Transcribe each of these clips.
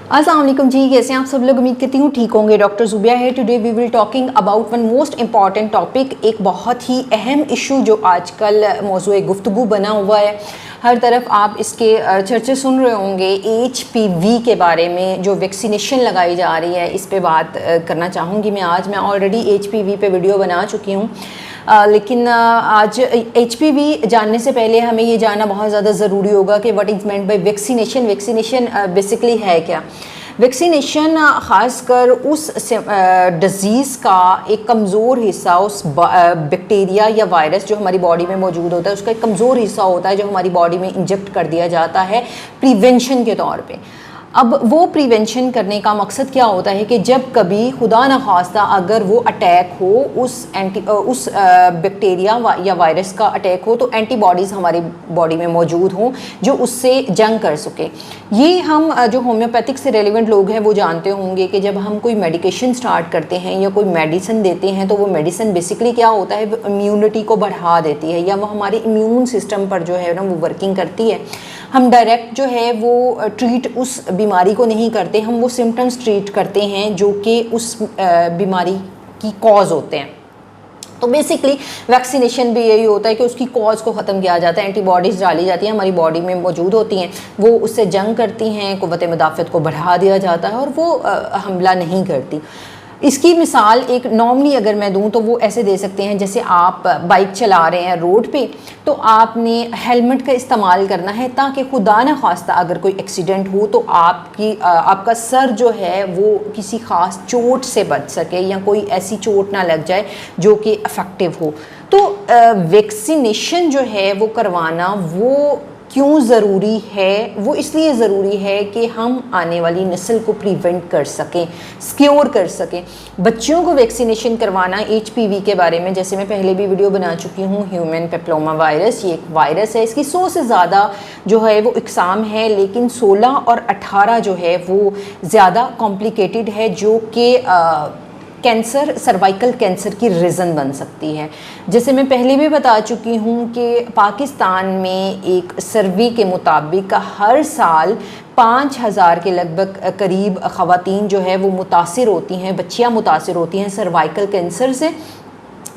अस्सलाम वालेकुम जी, कैसे हैं आप सब लोग। उम्मीद करती हूँ ठीक होंगे। डॉक्टर जुबिया है। Today we will talking about one most important topic, एक बहुत ही अहम इशू जो आजकल मौजूए गुफ्तगू बना हुआ है। हर तरफ आप इसके चर्चे सुन रहे होंगे। HPV के बारे में जो वैक्सीनेशन लगाई जा रही है, इस पे बात करना चाहूँगी मैं ऑलरेडी HPV पे वीडियो बना चुकी हूँ। लेकिन आज HPV जानने से पहले हमें ये जानना बहुत ज़्यादा ज़रूरी होगा कि what is meant by vaccination. Vaccination basically है क्या। वैक्सीनेशन ख़ासकर उस डिज़ीज़ का एक कमज़ोर हिस्सा, उस बैक्टीरिया या वायरस जो हमारी बॉडी में मौजूद होता है, उसका एक कमज़ोर हिस्सा होता है जो हमारी बॉडी में इंजेक्ट कर दिया जाता है प्रिवेंशन के तौर पे। अब वो प्रिवेंशन करने का मकसद क्या होता है कि जब कभी खुदा न खास्ता अगर वो अटैक हो, उस बैक्टीरिया या वायरस का अटैक हो, तो एंटीबॉडीज़ हमारी बॉडी में मौजूद हों जो उससे जंग कर सके। ये हम जो होम्योपैथिक से रेलिवेंट लोग हैं वो जानते होंगे कि जब हम कोई मेडिकेशन स्टार्ट करते हैं या कोई मेडिसिन देते हैं, तो वो मेडिसिन बेसिकली क्या होता है, वो इम्यूनिटी को बढ़ा देती है या वो हमारे इम्यून सिस्टम पर जो है ना वो वर्किंग करती है। हम डायरेक्ट जो है वो ट्रीट उस बीमारी को नहीं करते, हम वो सिम्टम्स ट्रीट करते हैं जो कि उस बीमारी की कॉज होते हैं। तो बेसिकली वैक्सीनेशन भी यही होता है कि उसकी कॉज को ख़त्म किया जाता है। एंटीबॉडीज़ डाली जाती हैं, हमारी बॉडी में मौजूद होती हैं, वो उससे जंग करती हैं, क़ुव्वत मुदाफ़त को बढ़ा दिया जाता है और वो हमला नहीं करती। इसकी मिसाल एक नॉर्मली अगर मैं दूं तो वो ऐसे दे सकते हैं, जैसे आप बाइक चला रहे हैं रोड पे, तो आपने हेलमेट का इस्तेमाल करना है ताकि खुदा न खास्ता अगर कोई एक्सीडेंट हो तो आपका सर जो है वो किसी ख़ास चोट से बच सके या कोई ऐसी चोट ना लग जाए जो कि अफेक्टिव हो। तो वैक्सीनेशन जो है वो करवाना वो क्यों ज़रूरी है? वो इसलिए ज़रूरी है कि हम आने वाली नस्ल को प्रिवेंट कर सकें, सिक्योर कर सकें। बच्चों को वैक्सीनेशन करवाना HPV के बारे में, जैसे मैं पहले भी वीडियो बना चुकी हूँ, ह्यूमन पेप्लोमा वायरस, ये एक वायरस है। इसकी 100 से ज़्यादा जो है वो इकसाम है, लेकिन 16 और 18 जो है वो ज़्यादा कॉम्प्लिकेटेड है, जो कि कैंसर, सर्वाइकल कैंसर की रीज़न बन सकती है। जैसे मैं पहले भी बता चुकी हूँ कि पाकिस्तान में एक सर्वे के मुताबिक हर साल 5000 के लगभग करीब ख़वातीन जो है वो मुतासिर होती हैं, बच्चियाँ मुतासिर होती हैं सर्वाइकल कैंसर से,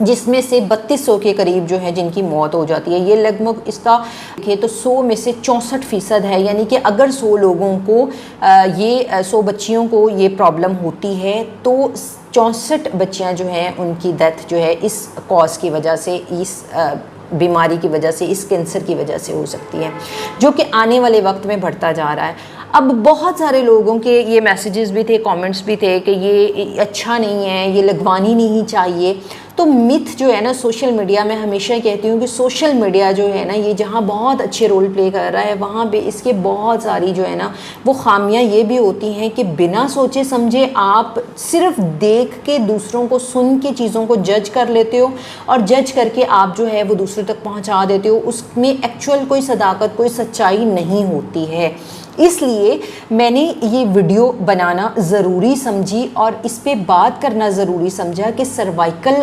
जिसमें से 3200 के करीब जो है जिनकी मौत हो जाती है। ये लगभग इसका देखें तो 100 में से 64% है, यानी कि अगर 100 लोगों को 100 बच्चियों को ये प्रॉब्लम होती है तो 64 बच्चियां जो हैं उनकी डेथ जो है इस कॉज की वजह से, इस बीमारी की वजह से, इस कैंसर की वजह से हो सकती है, जो कि आने वाले वक्त में बढ़ता जा रहा है। अब बहुत सारे लोगों के ये मैसेजेस भी थे, कमेंट्स भी थे कि ये अच्छा नहीं है, ये लगवानी नहीं चाहिए। तो मिथ जो है ना, सोशल मीडिया में हमेशा कहती हूँ कि सोशल मीडिया जो है ना, ये जहाँ बहुत अच्छे रोल प्ले कर रहा है, वहाँ पे इसके बहुत सारी जो है ना वो खामियां ये भी होती हैं कि बिना सोचे समझे आप सिर्फ देख के, दूसरों को सुन के चीज़ों को जज कर लेते हो और जज करके आप जो है वो दूसरों तक पहुँचा देते हो। उसमें एक्चुअल कोई सदाकत, कोई सच्चाई नहीं होती है। इसलिए मैंने ये वीडियो बनाना ज़रूरी समझी और इस पे बात करना ज़रूरी समझा कि सर्वाइकल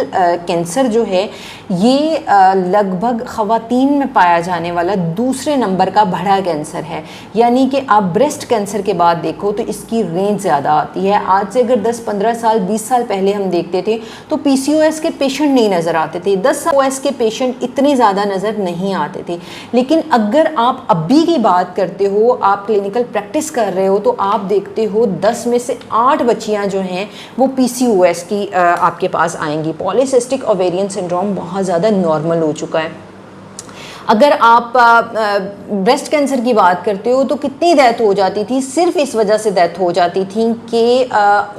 कैंसर जो है ये लगभग ख़वातीन में पाया जाने वाला दूसरे नंबर का बड़ा कैंसर है। यानी कि आप ब्रेस्ट कैंसर के बाद देखो तो इसकी रेंज ज़्यादा आती है। आज से अगर 10-15 साल, 20 साल पहले हम देखते थे तो PCOS के पेशेंट नहीं नज़र आते थे, 10 PCOS के पेशेंट इतने ज़्यादा नज़र नहीं आते थे। लेकिन अगर आप अभी की बात करते हो, आप क्लिनिकल प्रैक्टिस कर रहे हो, तो आप देखते हो 10 में से 8 बच्चियां जो हैं वो PCOS की आपके पास आएंगी। पॉलीसिस्टिक ओवेरियन सिंड्रोम बहुत ज़्यादा नॉर्मल हो चुका है। अगर आप ब्रेस्ट कैंसर की बात करते हो तो कितनी डेथ हो जाती थी, सिर्फ इस वजह से डेथ हो जाती थी कि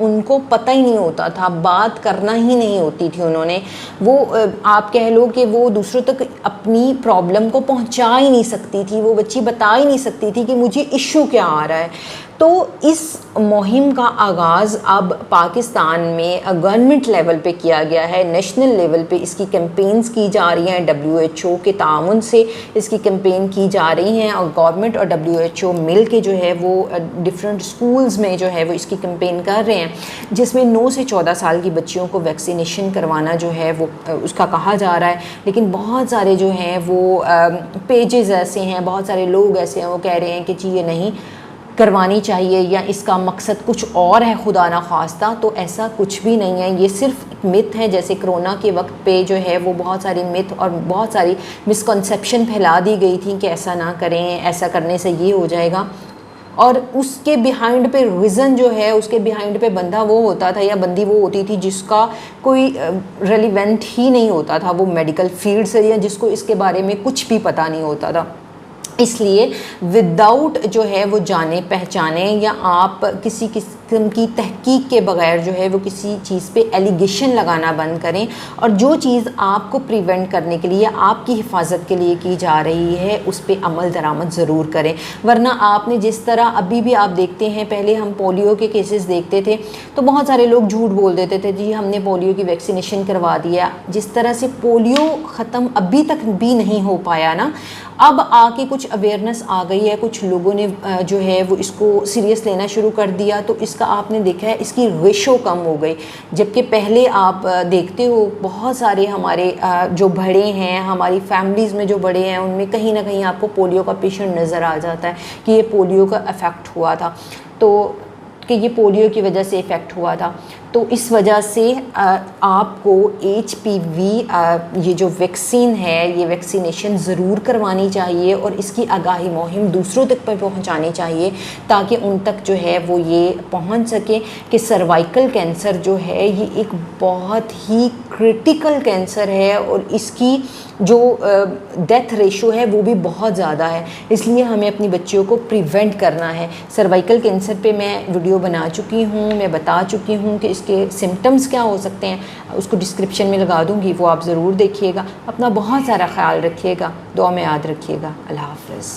उनको पता ही नहीं होता था, बात करना ही नहीं होती थी उन्होंने। वो आप कह लो कि वो दूसरों तक अपनी प्रॉब्लम को पहुंचा ही नहीं सकती थी, वो बच्ची बता ही नहीं सकती थी कि मुझे इशू क्या आ रहा है। तो इस मुहिम का आगाज़ अब पाकिस्तान में गवर्नमेंट लेवल पे किया गया है, नेशनल लेवल पे इसकी कैंपेन्स की जा रही हैं, WHO के ताउन से इसकी कैंपेन की जा रही हैं और गवर्नमेंट और WHO मिल के जो है वो डिफरेंट स्कूल्स में जो है वो इसकी कैंपेन कर रहे हैं, जिसमें 9 से 14 साल की बच्चियों को वैक्सीनेशन करवाना जो है वो उसका कहा जा रहा है। लेकिन बहुत सारे जो हैं वो पेजेस ऐसे हैं, बहुत सारे लोग ऐसे हैं वो कह रहे हैं कि जी ये नहीं, करवानी चाहिए या इसका मकसद कुछ और है खुदा ना खास्ता, तो ऐसा कुछ भी नहीं है। ये सिर्फ एक मिथ है। जैसे कोरोना के वक्त पे जो है वो बहुत सारी मिथ और बहुत सारी मिसकंसेप्शन फैला दी गई थी कि ऐसा ना करें, ऐसा करने से ये हो जाएगा, और उसके बिहाइंड पे रीज़न जो है, उसके बिहाइंड पे बंदा वो होता था या बंदी वो होती थी जिसका कोई रेलिवेंट ही नहीं होता था वो मेडिकल फील्ड से, या जिसको इसके बारे में कुछ भी पता नहीं होता था। इसलिए विदाउट जो है वो जाने पहचाने या आप किसी किस्म की तहकीक के बगैर जो है वो किसी चीज़ पे एलिगेशन लगाना बंद करें, और जो चीज़ आपको प्रिवेंट करने के लिए, आपकी हिफाजत के लिए की जा रही है, उस पर अमल दरामद ज़रूर करें। वरना आपने जिस तरह अभी भी आप देखते हैं, पहले हम पोलियो के केसेस देखते थे तो बहुत सारे लोग झूठ बोल देते थे, जी हमने पोलियो की वैक्सीनेशन करवा दिया। जिस तरह से पोलियो ख़त्म अभी तक भी नहीं हो पाया ना, अब आके कुछ अवेयरनेस आ गई है, कुछ लोगों ने जो है वो इसको सीरियस लेना शुरू कर दिया, तो इसका आपने देखा है इसकी रेशो कम हो गई। जबकि पहले आप देखते हो बहुत सारे हमारे जो बड़े हैं, हमारी फैमिलीज़ में जो बड़े हैं, उनमें कहीं ना कहीं आपको पोलियो का पेशेंट नज़र आ जाता है कि ये पोलियो का इफ़ेक्ट हुआ था, तो कि ये पोलियो की वजह से इफ़ेक्ट हुआ था। तो इस वजह से आपको HPV ये जो वैक्सीन है, ये वैक्सीनेशन ज़रूर करवानी चाहिए और इसकी आगाही मुहिम दूसरों तक पर पहुंचानी चाहिए, ताकि उन तक जो है वो ये पहुंच सके कि सर्वाइकल कैंसर जो है ये एक बहुत ही क्रिटिकल कैंसर है और इसकी जो डेथ रेशो है वो भी बहुत ज़्यादा है। इसलिए हमें अपनी बच्चियों को प्रिवेंट करना है। सर्वाइकल कैंसर पे मैं वीडियो बना चुकी हूँ, मैं बता चुकी हूँ कि इसके सिम्टम्स क्या हो सकते हैं, उसको डिस्क्रिप्शन में लगा दूँगी, वो आप ज़रूर देखिएगा। अपना बहुत सारा ख्याल रखिएगा, दुआ में याद रखिएगा। अल्लाह हाफ़िज़।